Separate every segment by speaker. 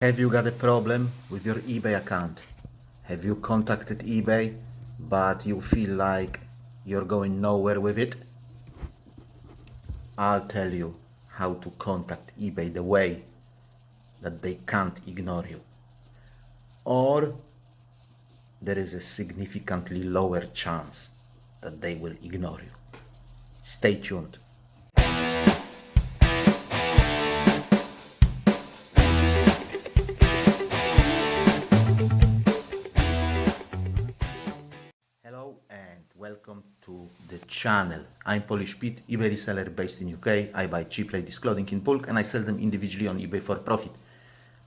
Speaker 1: Have you got a problem with your eBay account? Have you contacted eBay, but you feel like you're going nowhere with it? I'll tell you how to contact eBay the way that they can't ignore you. Or there is a significantly lower chance that they will ignore you. Stay tuned. Hello and welcome to the channel. I'm Polish Pete, eBay reseller based in UK. I buy cheap ladies clothing in bulk and I sell them individually on eBay for profit.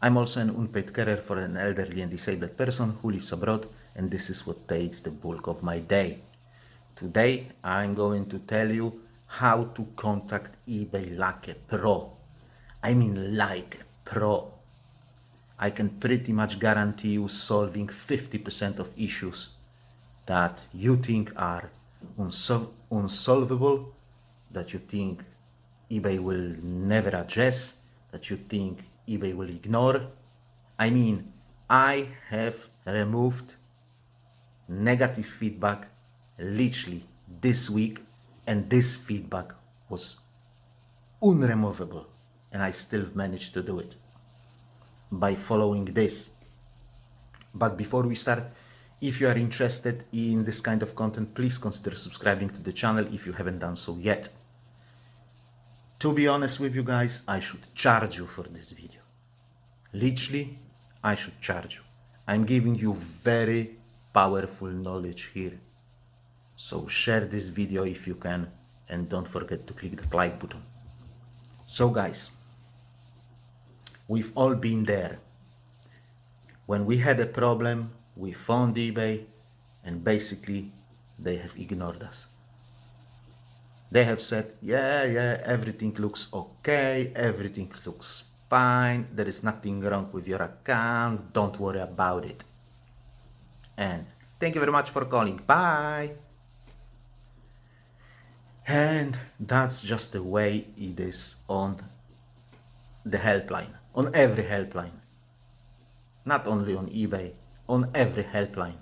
Speaker 1: I'm also an unpaid carer for an elderly and disabled person who lives abroad, and this is what takes the bulk of my day. Today I'm going to tell you how to contact eBay like a pro. I mean like a pro. I can pretty much guarantee you solving 50% of issues that you think are unsolvable, that you think eBay will never address, that you think eBay will ignore. I mean, I have removed negative feedback literally this week, and this feedback was unremovable, and I still managed to do it by following this. But before we start, if you are interested in this kind of content, please consider subscribing to the channel if you haven't done so yet. To be honest with you guys, I should charge you for this video. Literally, I should charge you. I'm giving you very powerful knowledge here. So share this video if you can, and don't forget to click that like button. So guys, we've all been there. When we had a problem, we phoned eBay, and basically they have ignored us. They have said, yeah, everything looks okay, everything looks fine, there is nothing wrong with your account, don't worry about it. And thank you very much for calling, bye. And that's just the way it is on the helpline, on every helpline. Not only on eBay, on every helpline.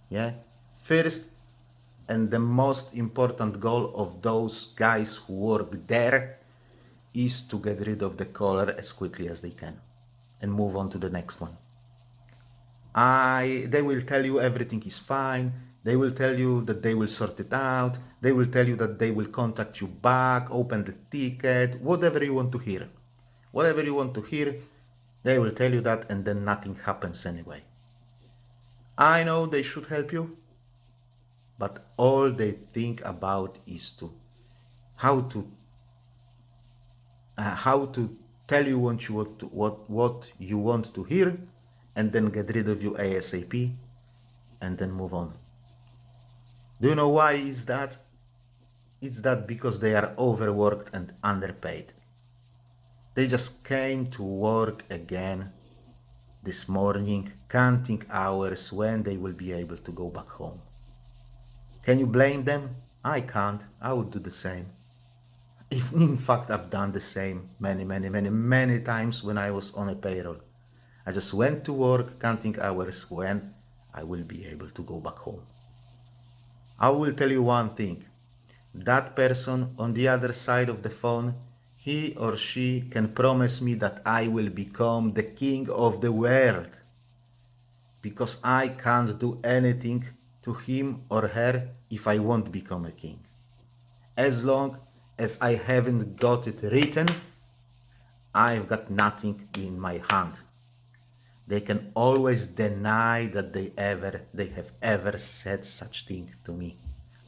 Speaker 1: Yeah? First and the most important goal of those guys who work there is to get rid of the caller as quickly as they can and move on to the next one. They will tell you everything is fine. They will tell you that they will sort it out. They will tell you that they will contact you back, open the ticket, whatever you want to hear. Whatever you want to hear, they will tell you that, and then nothing happens anyway. I know they should help you, but all they think about is how to tell you what you want to hear, and then get rid of you ASAP, and then move on. Do you know why is that? It's that because they are overworked and underpaid. They just came to work again this morning, counting hours when they will be able to go back home. Can you blame them? I can't. I would do the same. In fact, I've done the same many times when I was on a payroll. I just went to work counting hours when I will be able to go back home. I will tell you one thing. That person on the other side of the phone, he or she can promise me that I will become the king of the world, because I can't do anything to him or her if I won't become a king. As long as I haven't got it written, I've got nothing in my hand. They can always deny that they have ever said such thing to me.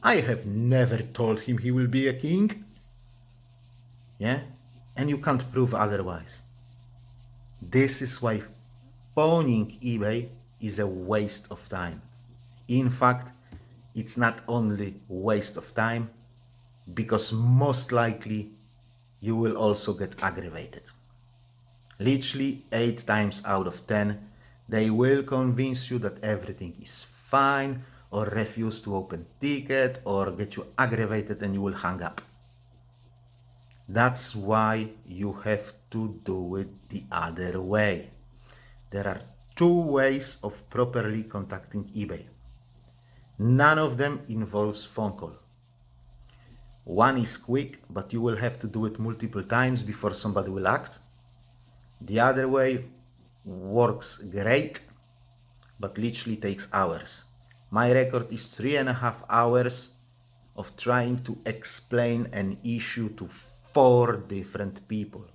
Speaker 1: I have never told him he will be a king. Yeah? And you can't prove otherwise. This is why phoning eBay is a waste of time. In fact, it's not only waste of time, because most likely you will also get aggravated. Literally 8 times out of 10, they will convince you that everything is fine, or refuse to open ticket, or get you aggravated, and you will hang up. That's why you have to do it the other way. There are two ways of properly contacting eBay. None of them involves phone call. One is quick, but you will have to do it multiple times before somebody will act. The other way works great, but literally takes hours. My record is 3.5 hours of trying to explain an issue to 4 different people.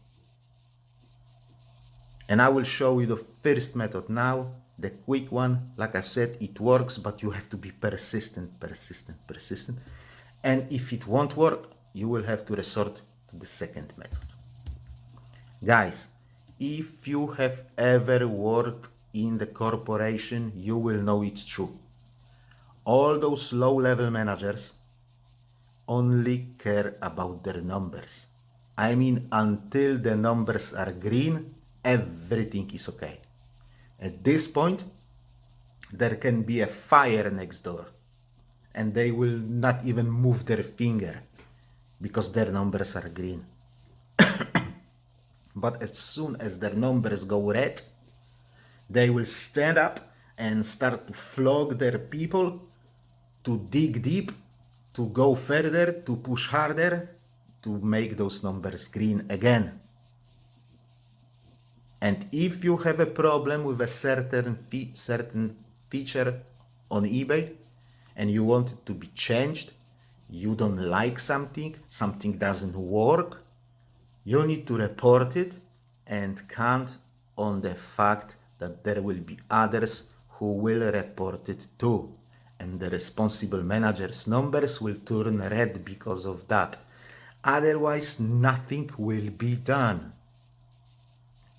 Speaker 1: And I will show you the first method now, the quick one. Like I've said, it works, but you have to be persistent. And if it won't work, you will have to resort to the second method. Guys, if you have ever worked in the corporation, you will know it's true. All those low-level managers only care about their numbers. I mean, until the numbers are green, everything is okay. At this point, there can be a fire next door, and they will not even move their finger because their numbers are green. But as soon as their numbers go red, they will stand up and start to flog their people, to dig deep, to go further, to push harder, to make those numbers green again. And if you have a problem with a certain feature on eBay and you want it to be changed, you don't like something doesn't work, you need to report it and count on the fact that there will be others who will report it too. And the responsible manager's numbers will turn red because of that. Otherwise, nothing will be done.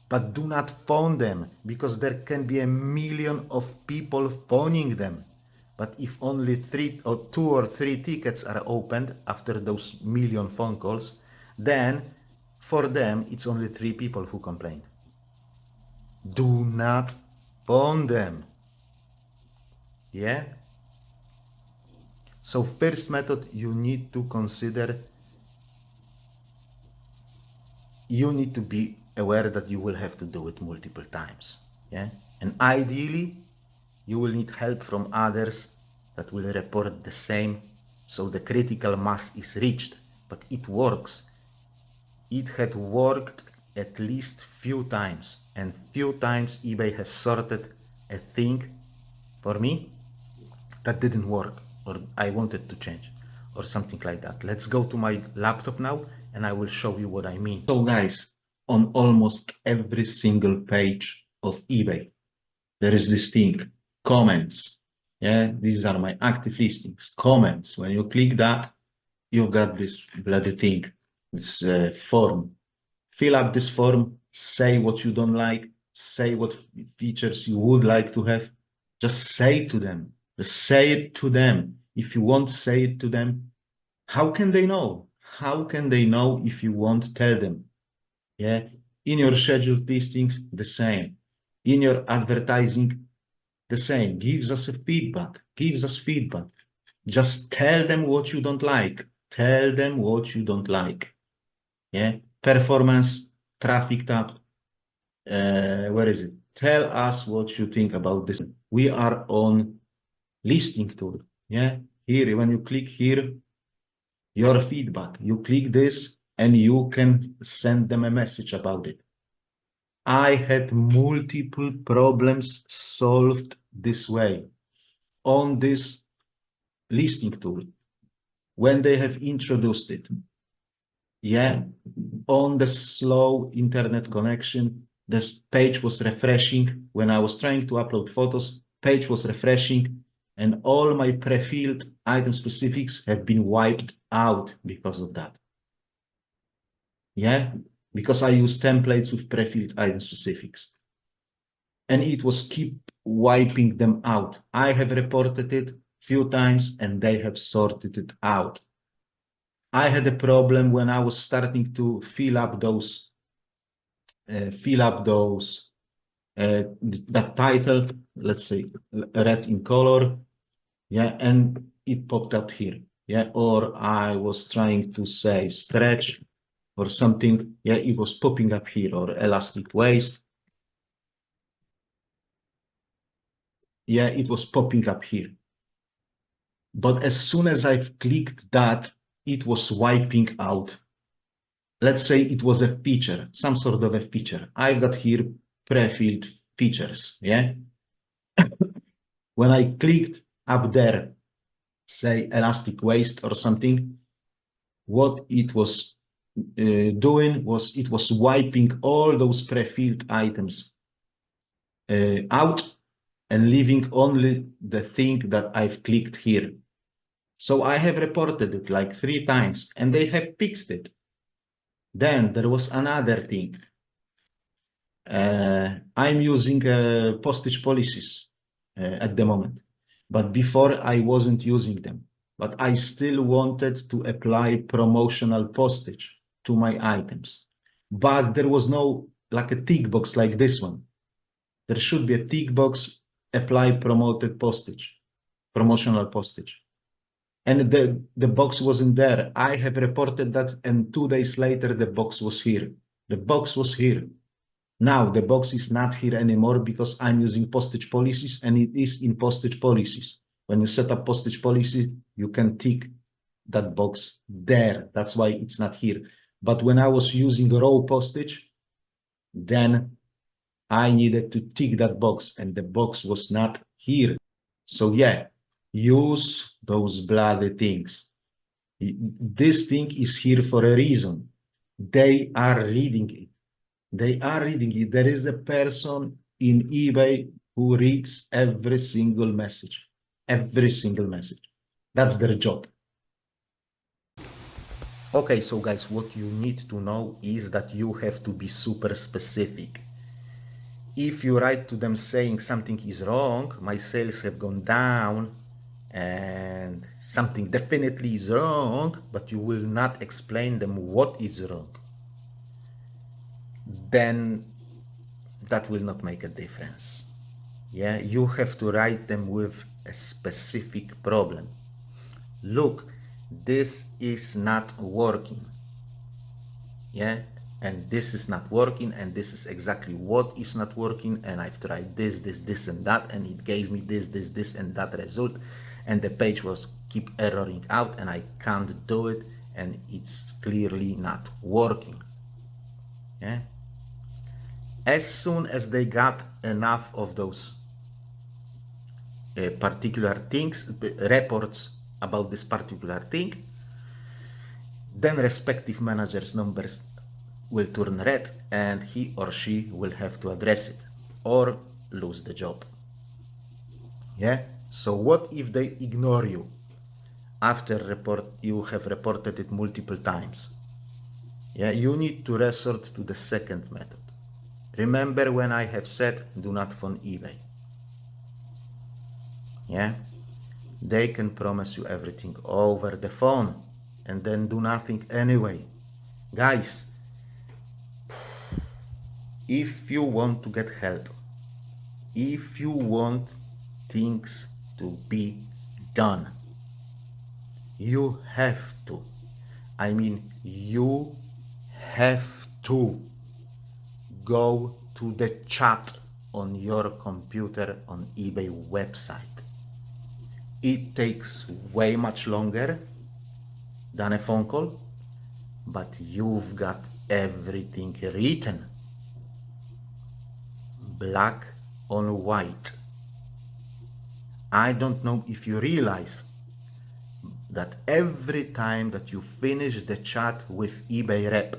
Speaker 1: But do not phone them, because there can be a million of people phoning them. But if only 2 or 3 tickets are opened after those million phone calls, then for them it's only 3 people who complained. Do not phone them. Yeah? So first method, you need to consider, you need to be aware that you will have to do it multiple times. Yeah? And ideally, you will need help from others that will report the same, so the critical mass is reached. But it works. It had worked at least few times, and few times eBay has sorted a thing for me that didn't work, or I wanted to change, or something like that. Let's go to my laptop now and I will show you what I mean. So guys, on almost every single page of eBay, there is this thing, comments. Yeah, these are my active listings, comments. When you click that, you've got this bloody thing, this form. Fill up this form, say what you don't like, say what features you would like to have. Just say to them, just say it to them. If you won't say it to them, how can they know? How can they know if you won't tell them? Yeah, in your scheduled listings, the same. In your advertising, the same. Gives us a feedback, gives us feedback. Just tell them what you don't like. Tell them what you don't like. Yeah, performance, traffic tab. Where is it? Tell us what you think about this. We are on listing tool. Yeah, here, when you click here, your feedback, you click this and you can send them a message about it. I had multiple problems solved this way on this listing tool when they have introduced it. Yeah, on the slow internet connection, this page was refreshing. When I was trying to upload photos, page was refreshing, and all my pre-filled item specifics have been wiped out because of that. Yeah, because I use templates with pre-filled item specifics. And it was keep wiping them out. I have reported it few times and they have sorted it out. I had a problem when I was starting to fill up those, that title, let's say red in color, yeah, and it popped up here, yeah, or I was trying to say stretch or something, yeah, it was popping up here, or elastic waist.
Speaker 2: yeah, it was popping up here. But as soon as I've clicked that, it was wiping out. Let's say it was a feature, some sort of a feature. I've got here pre-filled features, yeah? When I clicked up there, say elastic waist or something, what it was doing was it was wiping all those pre-filled items out and leaving only the thing that I've clicked here. So I have reported it like 3 times and they have fixed it. Then there was another thing. I'm using postage policies at the moment, but before I wasn't using them. But I still wanted to apply promotional postage to my items. But there was no like a tick box like this one. There should be a tick box, apply promoted postage, promotional postage. And the box wasn't there. I have reported that, and 2 days later, the box was here. The box was here. Now the box is not here anymore because I'm using postage policies and it is in postage policies. When you set up postage policy, you can tick that box there. That's why it's not here. But when I was using raw postage, then I needed to tick that box and the box was not here. So yeah, use those bloody things. This thing is here for a reason. They are reading it. They are reading it. There is a person in eBay who reads every single message. Every single message. That's their job.
Speaker 1: Okay, so guys, what you need to know is that you have to be super specific. If you write to them saying something is wrong, my sales have gone down, and something definitely is wrong, but you will not explain them what is wrong, then that will not make a difference. Yeah, you have to write them with a specific problem. Look, this is not working. Yeah, and this is not working, and this is exactly what is not working, and I've tried this and that, and it gave me this and that result, and the page was keep erroring out, and I can't do it, and it's clearly not working. Yeah, as soon as they got enough of those particular things, reports about this particular thing, then respective manager's numbers will turn red and he or she will have to address it or lose the job. Yeah, so what if they ignore you after you have reported it multiple times? Yeah, you need to resort to the second method. Remember when I have said do not phone eBay? Yeah, they can promise you everything over the phone and then do nothing anyway. Guys, if you want to get help, if you want things to be done, you have to, you have to go to the chat on your computer on eBay website. It takes way much longer than a phone call, but you've got everything written, black on white. I don't know if you realize that every time that you finish the chat with eBay rep,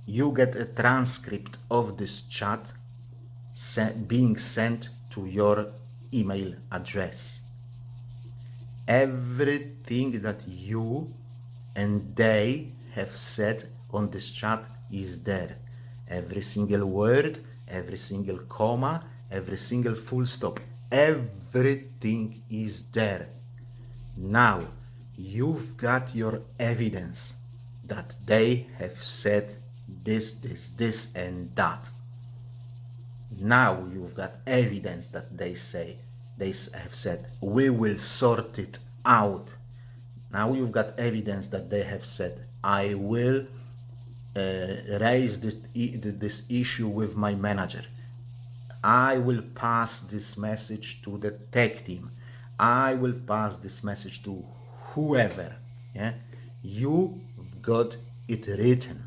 Speaker 1: you get a transcript of this chat being sent to your email address. Everything that you and they have said on this chat is there. Every single word, every single comma, every single full stop, everything is there. Now, you've got your evidence that they have said this, and that. Now you've got evidence that they have said, we will sort it out. Now you've got evidence that they have said, I will raise this issue with my manager. I will pass this message to the tech team. I will pass this message to whoever. Yeah? You've got it written.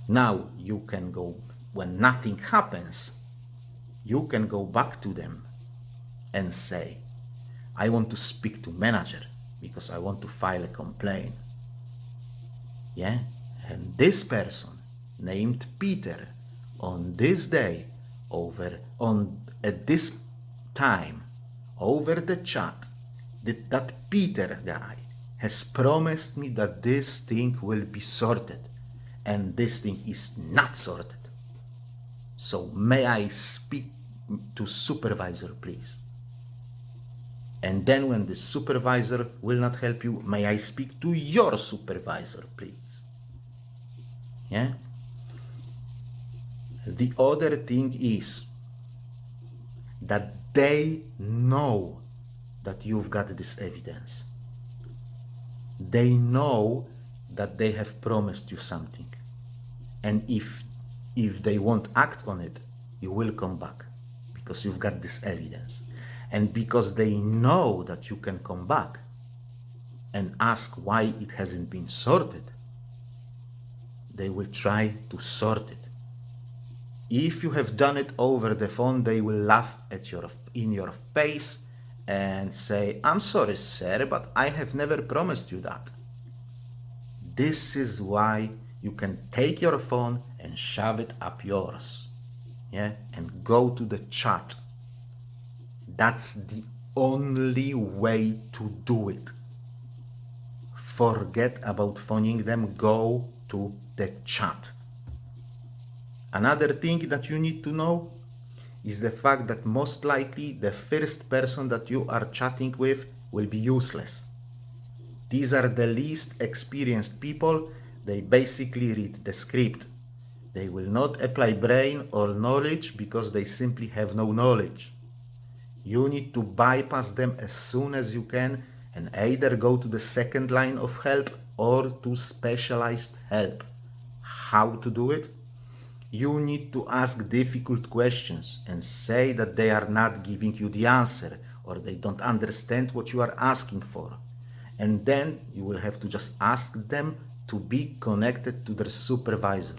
Speaker 1: Now you can go, when nothing happens, you can go back to them and say, I want to speak to manager because I want to file a complaint. Yeah? And this person named Peter on this day at this time over the chat, that Peter guy has promised me that this thing will be sorted, and this thing is not sorted. So may I speak to supervisor, please? And then when the supervisor will not help you, may I speak to your supervisor, please? Yeah? The other thing is that they know that you've got this evidence. They know that they have promised you something. And if they won't act on it, you will come back because you've got this evidence. And because they know that you can come back and ask why it hasn't been sorted, they will try to sort it. If you have done it over the phone, they will laugh in your face and say, I'm sorry, sir, but I have never promised you that. This is why you can take your phone and shove it up yours, yeah, and go to the chat. That's the only way to do it. Forget about phoning them, go to the chat. Another thing that you need to know is the fact that most likely the first person that you are chatting with will be useless. These are the least experienced people. They basically read the script. They will not apply brain or knowledge because they simply have no knowledge. You need to bypass them as soon as you can and either go to the second line of help or to specialized help. How to do it? You need to ask difficult questions and say that they are not giving you the answer or they don't understand what you are asking for. And then you will have to just ask them to be connected to their supervisor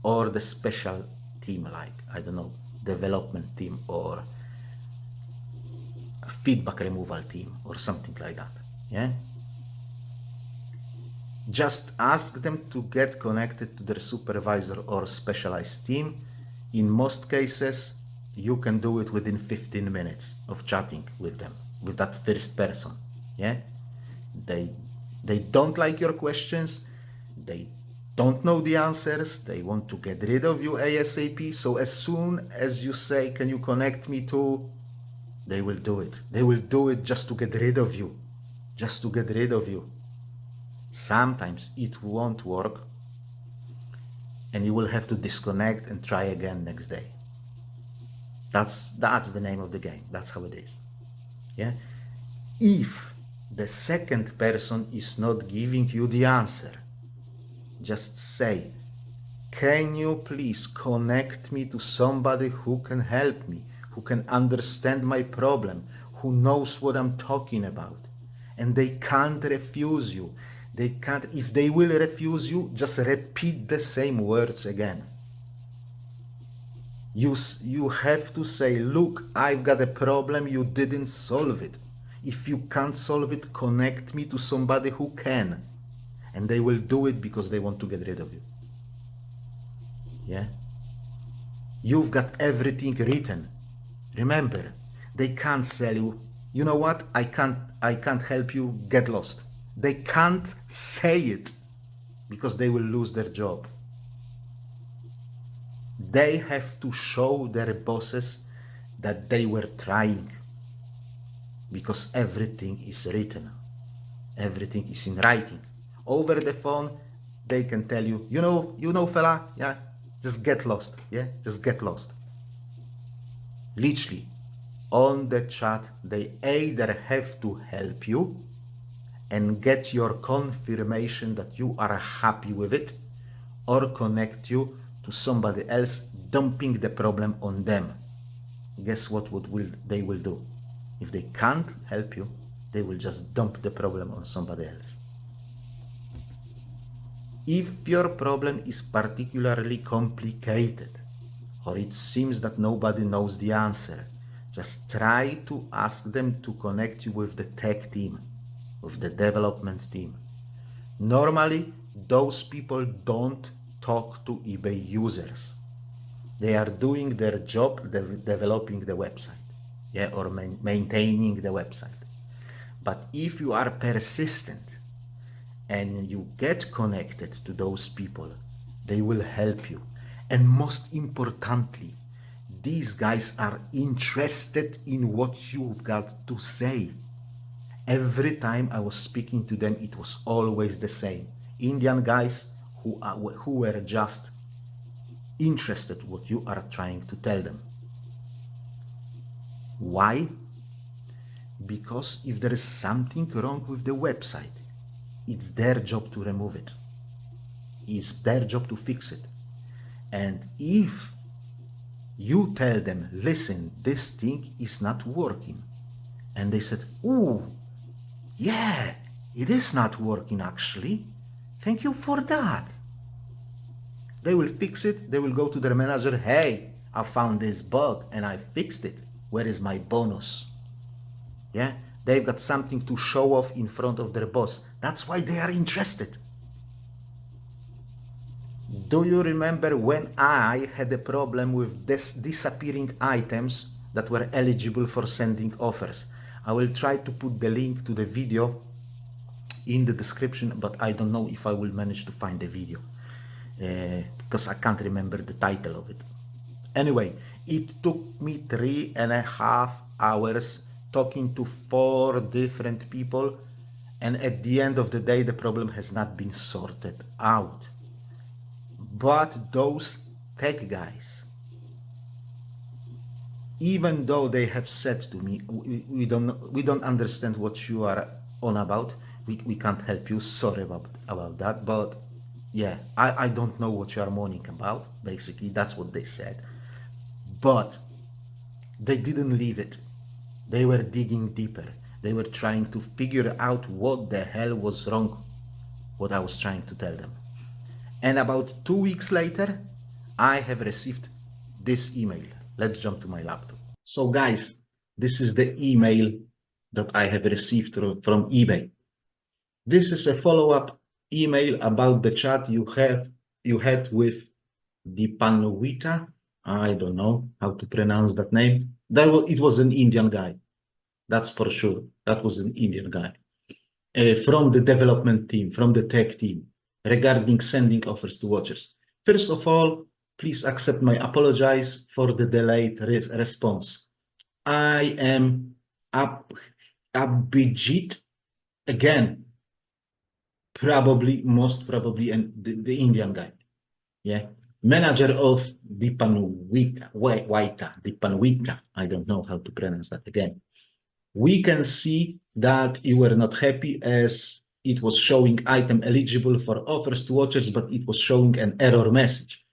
Speaker 1: or the special team, like, I don't know, development team or feedback removal team or something like that. Yeah? Just ask them to get connected to their supervisor or specialized team. In most cases, you can do it within 15 minutes of chatting with them, with that first person. Yeah? They don't like your questions. They don't know the answers. They want to get rid of you ASAP. So as soon as you say, can you connect me to, they will do it. They will do it just to get rid of you. Just to get rid of you. Sometimes it won't work and you will have to disconnect and try again next day. That's the name of the game. That's how it is. Yeah. If the second person is not giving you the answer, just say, can you please connect me to somebody who can help me, who can understand my problem, who knows what I'm talking about? And they can't refuse you. They can't. If they will refuse you, just repeat the same words again. You have to say, look, I've got a problem, you didn't solve it. If you can't solve it, connect me to somebody who can. And they will do it because they want to get rid of you. Yeah? You've got everything written. Remember, they can't sell you, you know what, I can't help you, get lost. They can't say it because they will lose their job. They have to show their bosses that they were trying because everything is written. Everything is in writing. Over the phone, they can tell you, you know, fella, yeah, just get lost, yeah, just get lost. Literally, on the chat, they either have to help you and get your confirmation that you are happy with it, or connect you to somebody else dumping the problem on them, guess what they will do? If they can't help you, they will just dump the problem on somebody else. If your problem is particularly complicated, or it seems that nobody knows the answer, just try to ask them to connect you with the tech team, with the development team. Normally, those people don't talk to eBay users. They are doing their job developing the website, yeah, or maintaining the website. But if you are persistent and you get connected to those people, they will help you. And most importantly, these guys are interested in what you've got to say. Every time I was speaking to them, it was always the same. Indian guys who were just interested in what you are trying to tell them. Why? Because if there is something wrong with the website, it's their job to remove it. It's their job to fix it. And if you tell them, listen, this thing is not working, and they said, ooh, yeah, it is not working actually, thank you for that. They will fix it. They will go to their manager, hey, I found this bug and I fixed it. Where is my bonus? Yeah, they've got something to show off in front of their boss. That's why they are interested. Do you remember when I had a problem with disappearing items that were eligible for sending offers? I will try to put the link to the video in the description, but I don't know if I will manage to find the video because I can't remember the title of it. Anyway, it took me 3.5 hours talking to 4 different people, and at the end of the day, the problem has not been sorted out. But those tech guys, even though they have said to me, we don't understand what you are on about, we can't help you, sorry about that, but yeah, I don't know what you are moaning about, basically, that's what they said. But they didn't leave it. They were digging deeper. They were trying to figure out what the hell was wrong, what I was trying to tell them. And about 2 weeks later, I have received this email. Let's jump to my laptop.
Speaker 2: So guys, this is the email that I have received from eBay. This is a follow-up email about the chat you had with Dipanwita. I don't know how to pronounce that name. It was an Indian guy. That's for sure. That was an Indian guy. From the development team, from the tech team, regarding sending offers to watchers. First of all, please accept my apologies for the delayed response. I am Abhijit, again, most probably, and the Indian guy, yeah, manager of Dipanwita, I don't know how to pronounce that again. We can see that you were not happy as it was showing item eligible for offers to watchers, but it was showing an error message.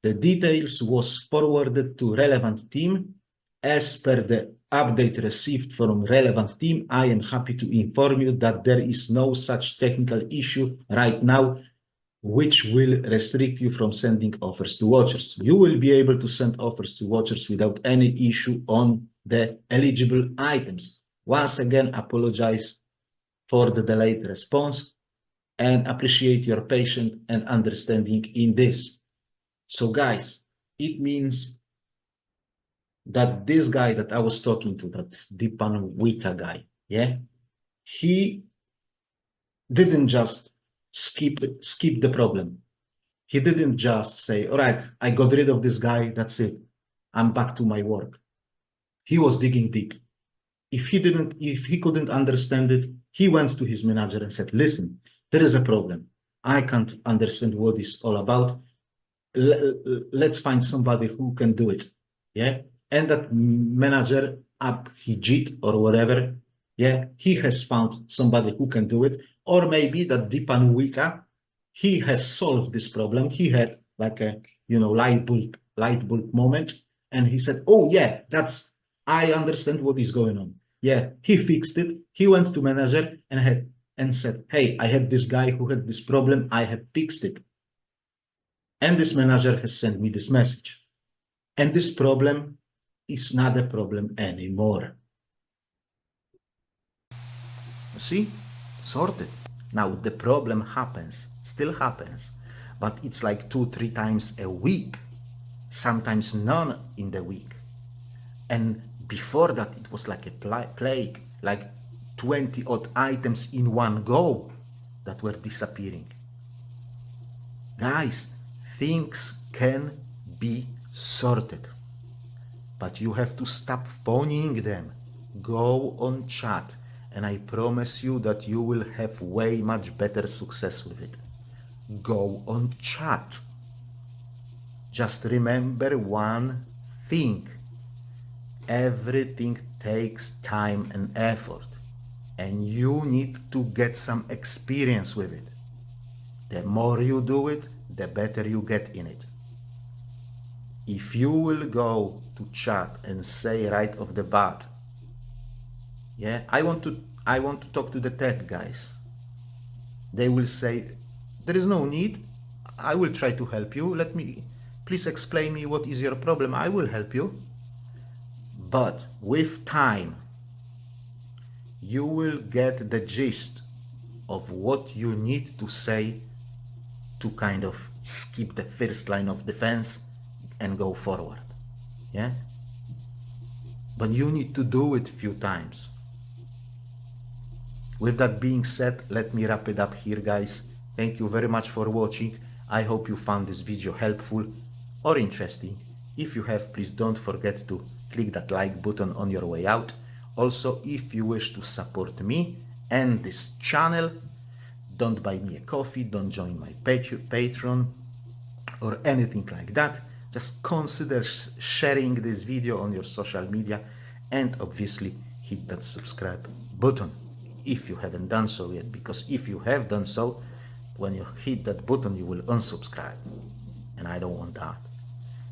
Speaker 2: The details was forwarded to relevant team. As per the update received from relevant team, I am happy to inform you that there is no such technical issue right now, which will restrict you from sending offers to watchers. You will be able to send offers to watchers without any issue on the eligible items. Once again, apologize for the delayed response and appreciate your patience and understanding in this. So guys, it means that this guy that I was talking to, that Dipanwita guy, yeah, he didn't just skip the problem. He didn't just say, all right, I got rid of this guy, that's it, I'm back to my work. He was digging deep. If he couldn't understand it, he went to his manager and said, listen, there is a problem. I can't understand what it's all about. Let's find somebody who can do it. Yeah. And that manager, Abhijit or whatever, yeah, he has found somebody who can do it. Or maybe that Dipanwita, he has solved this problem. He had like a, light bulb light bulb moment. And he said, oh yeah, I understand what is going on. Yeah, he fixed it. He went to manager and said, hey, I had this guy who had this problem. I have fixed it. And this manager has sent me this message. And this problem is not a problem anymore.
Speaker 1: See? Sorted. Now the problem happens, still happens, but it's like 2-3 times a week, sometimes none in the week. And before that, it was like a plague, like 20 odd items in one go that were disappearing. Guys, things can be sorted, but you have to stop phoning them. Go on chat, and I promise you that you will have way much better success with it. Go on chat. Just remember one thing. Everything takes time and effort, and you need to get some experience with it. The more you do it, the better you get in it. If you will go to chat and say right off the bat, yeah, I want to talk to the tech guys, they will say, there is no need, I will try to help you, please explain me what is your problem, I will help you. But with time, you will get the gist of what you need to say to kind of skip the first line of defense and go forward. Yeah? But you need to do it a few times. With that being said, let me wrap it up here, guys. Thank you very much for watching. I hope you found this video helpful or interesting. If you have, please don't forget to click that like button on your way out. Also, if you wish to support me and this channel, don't buy me a coffee, don't join my Patreon or anything like that. Just consider sharing this video on your social media and obviously hit that subscribe button if you haven't done so yet, because if you have done so, when you hit that button you will unsubscribe, and I don't want that.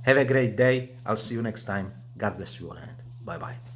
Speaker 1: Have a great day. I'll see you next time. God bless you all and bye bye.